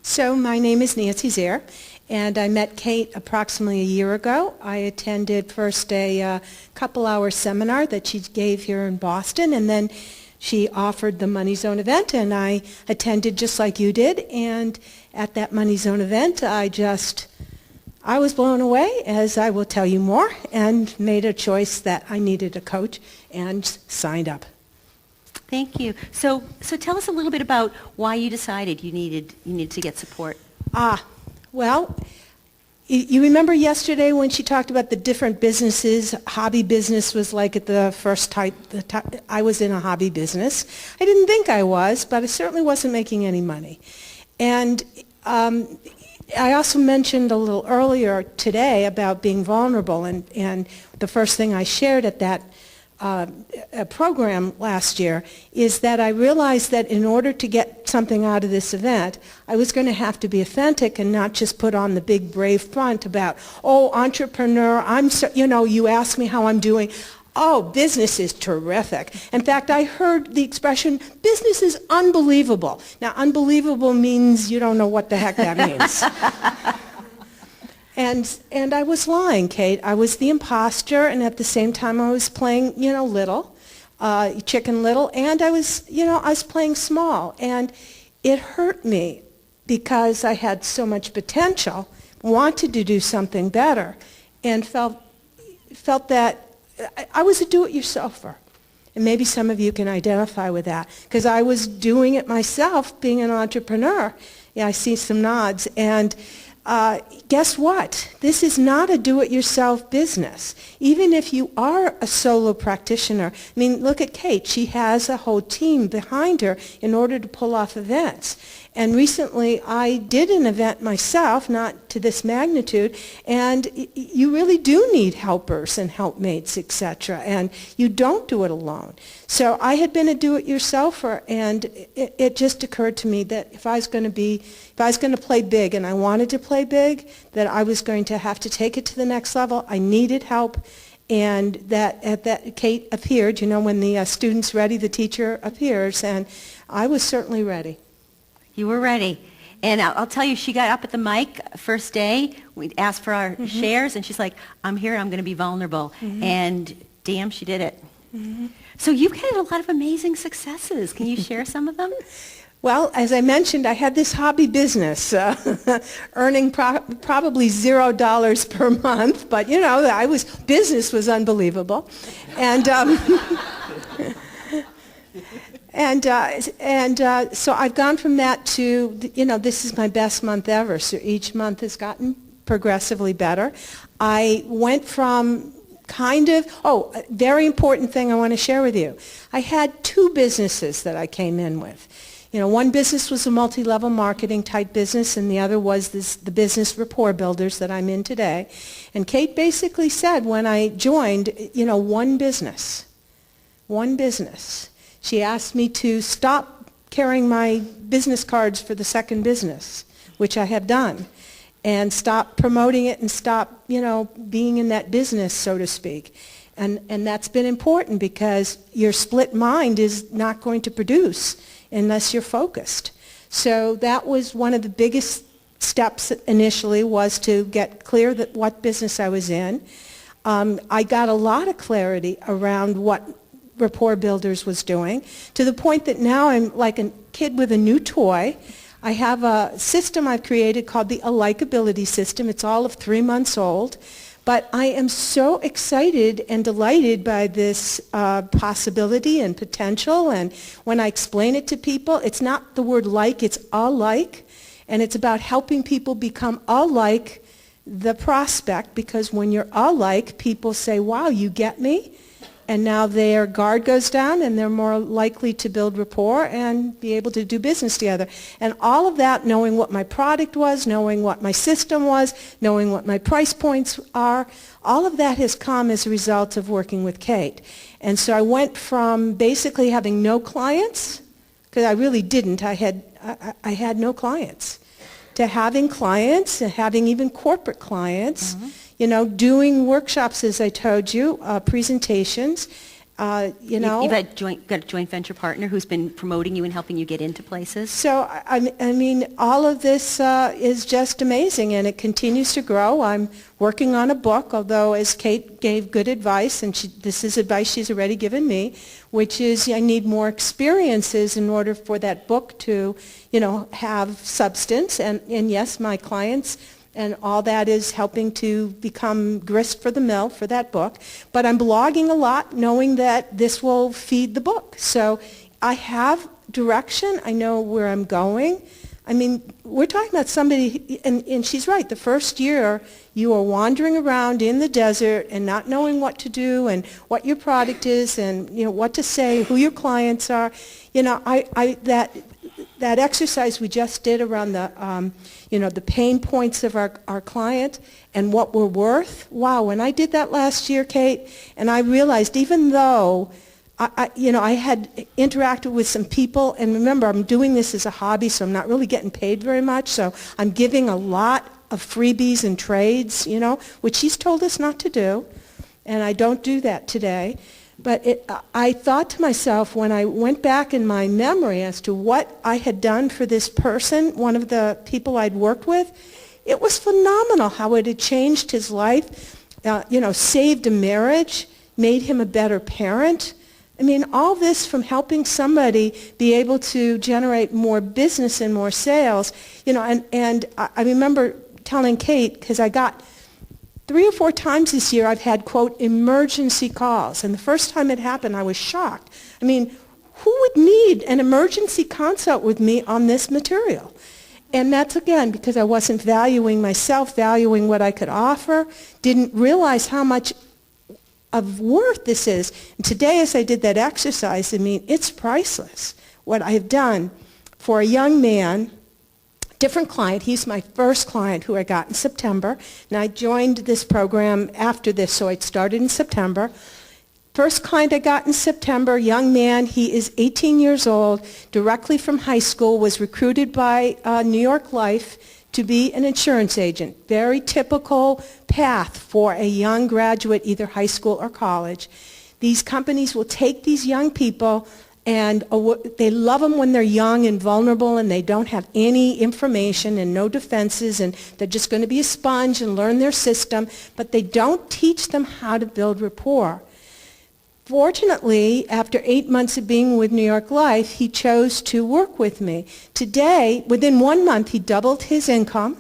So my name is Nancy Zare, and I met Kate approximately a year ago. I attended first a couple-hour seminar that she gave here in Boston, and then she offered the Money Zone event, and I attended just like you did. And at that Money Zone event, I was blown away, as I will tell you more, and made a choice that I needed a coach and signed up. Thank you. So tell us a little bit about why you decided you needed to get support. Well, you remember yesterday when she talked about the different businesses? Hobby business was like at the first type. I was in a hobby business. I didn't think I was, but I certainly wasn't making any money. And I also mentioned a little earlier today about being vulnerable, and the first thing I shared at that a program last year is that I realized that in order to get something out of this event, I was going to have to be authentic and not just put on the big brave front about, oh, entrepreneur, you ask me how I'm doing. Oh, business is terrific. In fact, I heard the expression, business is unbelievable. Now, unbelievable means you don't know what the heck that means. And I was lying, Kate. I was the imposter, and at the same time I was playing, little, Chicken Little, and I was playing small. And it hurt me because I had so much potential, wanted to do something better, and felt that I was a do-it-yourselfer. And maybe some of you can identify with that, because I was doing it myself, being an entrepreneur. Yeah, I see some nods. And guess what? This is not a do-it-yourself business. Even if you are a solo practitioner, I mean, look at Kate. She has a whole team behind her in order to pull off events. And recently I did an event myself, not to this magnitude, and you really do need helpers and helpmates, etc. And you don't do it alone. So I had been a do-it-yourselfer, and it just occurred to me that if I was going to play big, and I wanted to play big, that I was going to have to take it to the next level. I needed help, and that Kate appeared. When the student's ready, the teacher appears, and I was certainly ready. You were ready. And I'll tell you, she got up at the mic first day. We asked for our shares, and she's like, I'm here, I'm going to be vulnerable. And damn, she did it. So you've had a lot of amazing successes. Can you share some of them? Well, as I mentioned, I had this hobby business, earning probably $0 per month, but business was unbelievable. And so I've gone from that to, this is my best month ever. So each month has gotten progressively better. I went from a very important thing I want to share with you. I had two businesses that I came in with. One business was a multi-level marketing type business, and the other was the business Rapport Builders that I'm in today. And Kate basically said when I joined, one business. She asked me to stop carrying my business cards for the second business, which I have done, and stop promoting it and stop, being in that business, so to speak. And that's been important because your split mind is not going to produce unless you're focused. So that was one of the biggest steps initially, was to get clear that what business I was in. I got a lot of clarity around what Rapport Builders was doing, to the point that now I'm like a kid with a new toy. I have a system I've created called the Likability System. It's all of 3 months old. But I am so excited and delighted by this possibility and potential. And when I explain it to people, it's not the word like, it's alike. And it's about helping people become alike the prospect, because when you're alike, people say, wow, you get me? And now their guard goes down, and they're more likely to build rapport and be able to do business together. And all of that, knowing what my product was, knowing what my system was, knowing what my price points are, all of that has come as a result of working with Kate. And so I went from basically having no clients, because I really didn't. I had no clients, to having clients, and having even corporate clients. Doing workshops, as I told you, presentations, You've got a joint venture partner who's been promoting you and helping you get into places. So, I mean, all of this is just amazing, and it continues to grow. I'm working on a book, although as Kate gave good advice, and this is advice she's already given me, which is I need more experiences in order for that book to, have substance. And yes, my clients and all that is helping to become grist for the mill for that book. But I'm blogging a lot, knowing that this will feed the book. So I have direction. I know where I'm going. I mean, we're talking about somebody, and she's right, the first year you are wandering around in the desert and not knowing what to do and what your product is and, what to say, who your clients are. That exercise we just did around the pain points of our client and what we're worth. Wow, when I did that last year, Kate, and I realized even though I had interacted with some people, and remember, I'm doing this as a hobby, so I'm not really getting paid very much, so I'm giving a lot of freebies and trades, which she's told us not to do, and I don't do that today. But I thought to myself when I went back in my memory as to what I had done for this person, one of the people I'd worked with, it was phenomenal how it had changed his life, saved a marriage, made him a better parent. I mean, all this from helping somebody be able to generate more business and more sales, and I remember telling Kate, because I got 3 or 4 times this year I've had, quote, emergency calls. And the first time it happened, I was shocked. I mean, who would need an emergency consult with me on this material? And that's, again, because I wasn't valuing myself, valuing what I could offer, didn't realize how much of worth this is. And today, as I did that exercise, I mean, it's priceless. What I have done for a young man, different client. He's my first client who I got in September. And I joined this program after this, so it started in September. First client I got in September, young man. He is 18 years old, directly from high school, was recruited by New York Life to be an insurance agent. Very typical path for a young graduate, either high school or college. These companies will take these young people, and they love them when they're young and vulnerable and they don't have any information and no defenses, and they're just going to be a sponge and learn their system, but they don't teach them how to build rapport. Fortunately, after 8 months of being with New York Life, he chose to work with me. Today, within 1 month, he doubled his income.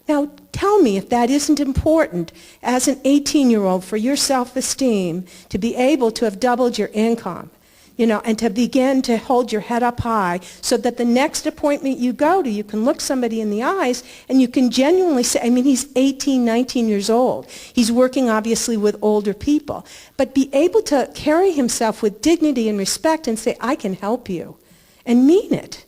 Now, tell me if that isn't important as an 18-year-old for your self-esteem to be able to have doubled your income. And to begin to hold your head up high so that the next appointment you go to, you can look somebody in the eyes and you can genuinely say, I mean, he's 18, 19 years old. He's working, obviously, with older people. But be able to carry himself with dignity and respect and say, I can help you, and mean it.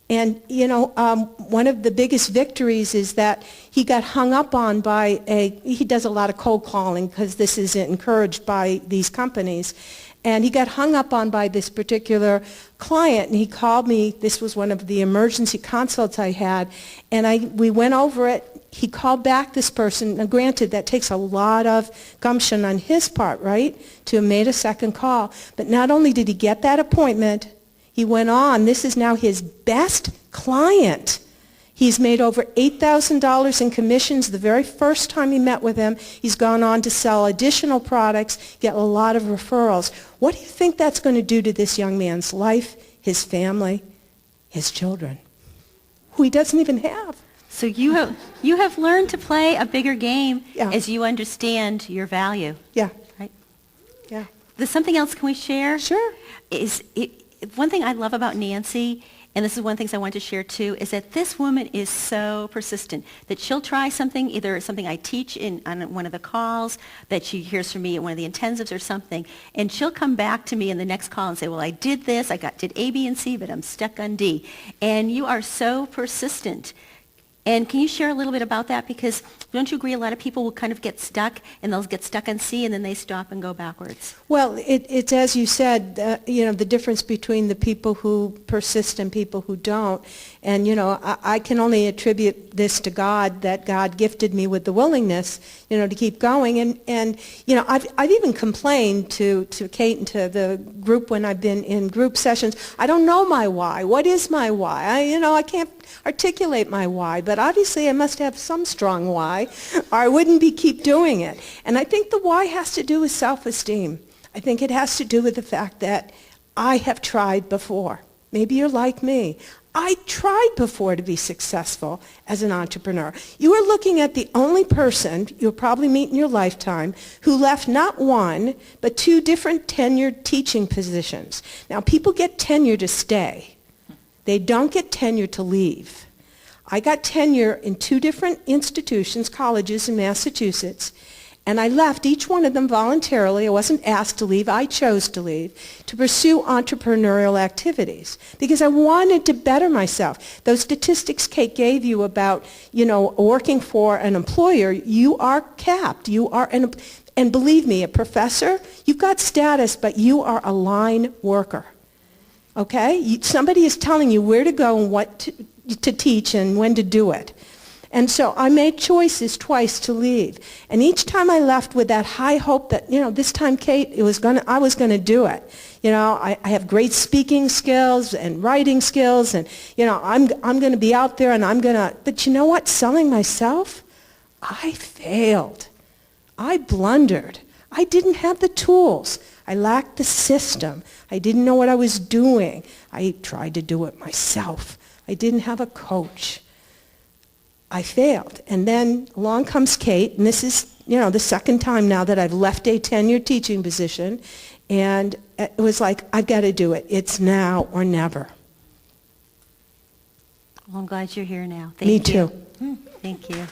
And, one of the biggest victories is that he got hung up on by he does a lot of cold calling because this is encouraged by these companies. And he got hung up on by this particular client, and he called me. This was one of the emergency consults I had, and we went over it. He called back this person. Now, granted, that takes a lot of gumption on his part, right, to have made a second call. But not only did he get that appointment, he went on. This is now his best client. He's made over $8,000 in commissions the very first time he met with him. He's gone on to sell additional products, get a lot of referrals. What do you think that's going to do to this young man's life, his family, his children, who he doesn't even have? So you have learned to play a bigger game Yeah. as you understand your value. Yeah. Right? Yeah. There's something else can we share? Sure. One thing I love about Nancy, and this is one of the things I want to share too, is that this woman is so persistent that she'll try something, either something I teach on one of the calls that she hears from me at one of the intensives or something, and she'll come back to me in the next call and say, well, I did this, did A, B, and C, but I'm stuck on D. And you are so persistent. And can you share a little bit about that? Because don't you agree a lot of people will kind of get stuck, and they'll get stuck on C, and then they stop and go backwards? Well, it's as you said, the difference between the people who persist and people who don't. And, I can only attribute this to God, that God gifted me with the willingness, to keep going. And I've even complained to Kate and to the group when I've been in group sessions, I don't know my why. What is my why? I can't articulate my why, but obviously I must have some strong why, or I wouldn't keep doing it. And I think the why has to do with self-esteem. I think it has to do with the fact that I have tried before. Maybe you're like me. I tried before to be successful as an entrepreneur. You are looking at the only person you'll probably meet in your lifetime who left not one, but 2 different tenured teaching positions. Now, people get tenure to stay. They don't get tenure to leave. I got tenure in 2 different institutions, colleges in Massachusetts, and I left each one of them voluntarily. I wasn't asked to leave. I chose to leave to pursue entrepreneurial activities because I wanted to better myself. Those statistics Kate gave you about, working for an employer, you are capped. And believe me, a professor, you've got status, but you are a line worker. Okay? Somebody is telling you where to go and what to teach and when to do it. And so I made choices twice to leave. And each time I left with that high hope that, this time, Kate, I was going to do it. I have great speaking skills and writing skills, and, I'm going to be out there and I'm going to, but you know what? Selling myself, I failed. I blundered. I didn't have the tools. I lacked the system. I didn't know what I was doing. I tried to do it myself. I didn't have a coach. I failed. And then along comes Kate, and this is, the second time now that I've left a tenured teaching position, and it was like, I've got to do it. It's now or never. Well, I'm glad you're here now. Me too. Thank you.